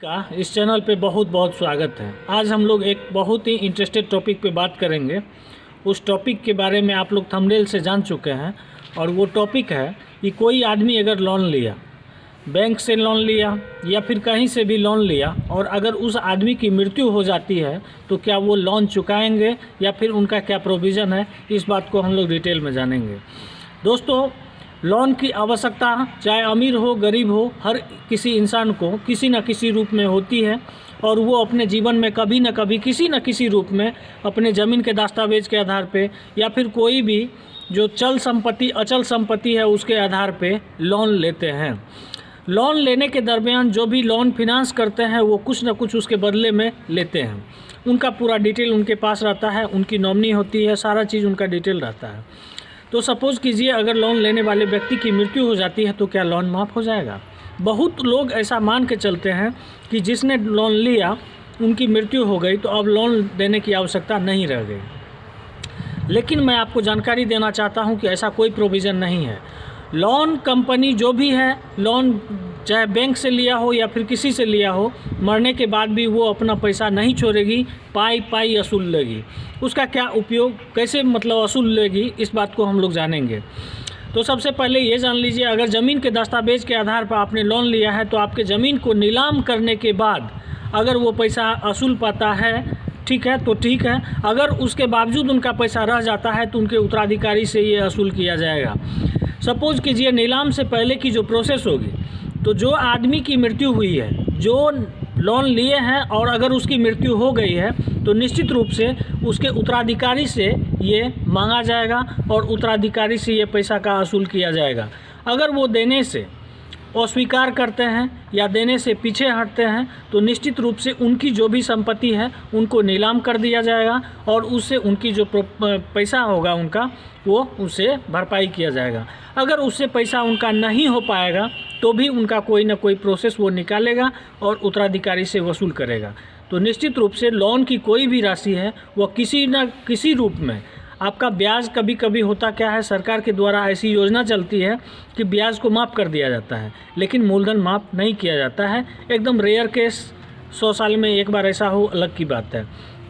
का इस चैनल पे बहुत बहुत स्वागत है। आज हम लोग एक बहुत ही इंटरेस्टेड टॉपिक पे बात करेंगे। उस टॉपिक के बारे में आप लोग थंबनेल से जान चुके हैं और वो टॉपिक है कि कोई आदमी अगर लोन लिया, बैंक से लोन लिया या फिर कहीं से भी लोन लिया और अगर उस आदमी की मृत्यु हो जाती है तो क्या वो लोन चुकाएंगे या फिर उनका क्या प्रोविज़न है, इस बात को हम लोग डिटेल में जानेंगे। दोस्तों, लोन की आवश्यकता चाहे अमीर हो गरीब हो, हर किसी इंसान को किसी न किसी रूप में होती है और वो अपने जीवन में कभी न कभी किसी न किसी रूप में अपने ज़मीन के दस्तावेज के आधार पे या फिर कोई भी जो चल संपत्ति अचल संपत्ति है उसके आधार पे लोन लेते हैं। लोन लेने के दरमियान जो भी लोन फिनांस करते हैं वो कुछ न कुछ उसके बदले में लेते हैं। उनका पूरा डिटेल उनके पास रहता है, उनकी नॉमिनी होती है, सारा चीज़ उनका डिटेल रहता है। तो सपोज़ कीजिए अगर लोन लेने वाले व्यक्ति की मृत्यु हो जाती है तो क्या लोन माफ़ हो जाएगा? बहुत लोग ऐसा मान के चलते हैं कि जिसने लोन लिया उनकी मृत्यु हो गई तो अब लोन देने की आवश्यकता नहीं रह गई। लेकिन मैं आपको जानकारी देना चाहता हूं कि ऐसा कोई प्रोविज़न नहीं है। लोन कंपनी जो भी है, लोन चाहे बैंक से लिया हो या फिर किसी से लिया हो, मरने के बाद भी वो अपना पैसा नहीं छोड़ेगी, पाई वसूल लेगी। उसका क्या उपयोग, कैसे मतलब वसूल लेगी, इस बात को हम लोग जानेंगे। तो सबसे पहले ये जान लीजिए, अगर ज़मीन के दस्तावेज के आधार पर आपने लोन लिया है तो आपके ज़मीन को नीलाम करने के बाद अगर वो पैसा वसूल पाता है, ठीक है तो ठीक है। अगर उसके बावजूद उनका पैसा रह जाता है तो उनके उत्तराधिकारी से ये वसूल किया जाएगा। सपोज़ कीजिए नीलाम से पहले की जो प्रोसेस होगी, तो जो आदमी की मृत्यु हुई है, जो लोन लिए हैं और अगर उसकी मृत्यु हो गई है तो निश्चित रूप से उसके उत्तराधिकारी से ये मांगा जाएगा और उत्तराधिकारी से ये पैसा का वसूल किया जाएगा। अगर वो देने से अस्वीकार करते हैं या देने से पीछे हटते हैं तो निश्चित रूप से उनकी जो भी संपत्ति है उनको नीलाम कर दिया जाएगा और उससे उनकी जो पैसा होगा उनका वो उससे भरपाई किया जाएगा। अगर उससे पैसा उनका नहीं हो पाएगा तो भी उनका कोई ना कोई प्रोसेस वो निकालेगा और उत्तराधिकारी से वसूल करेगा। तो निश्चित रूप से लोन की कोई भी राशि है वो किसी न किसी रूप में आपका ब्याज, कभी कभी होता क्या है, सरकार के द्वारा ऐसी योजना चलती है कि ब्याज को माफ़ कर दिया जाता है लेकिन मूलधन माफ़ नहीं किया जाता है। एकदम रेयर केस, 100 साल में एक बार ऐसा हो, अलग की बात है।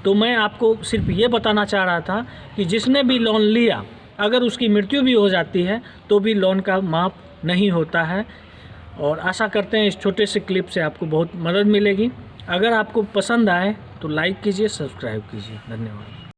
तो मैं आपको सिर्फ ये बताना चाह रहा था कि जिसने भी लोन लिया अगर उसकी मृत्यु भी हो जाती है तो भी लोन का माफ़ नहीं होता है। और आशा करते हैं इस छोटे से क्लिप से आपको बहुत मदद मिलेगी। अगर आपको पसंद आए तो लाइक कीजिए, सब्सक्राइब कीजिए। धन्यवाद।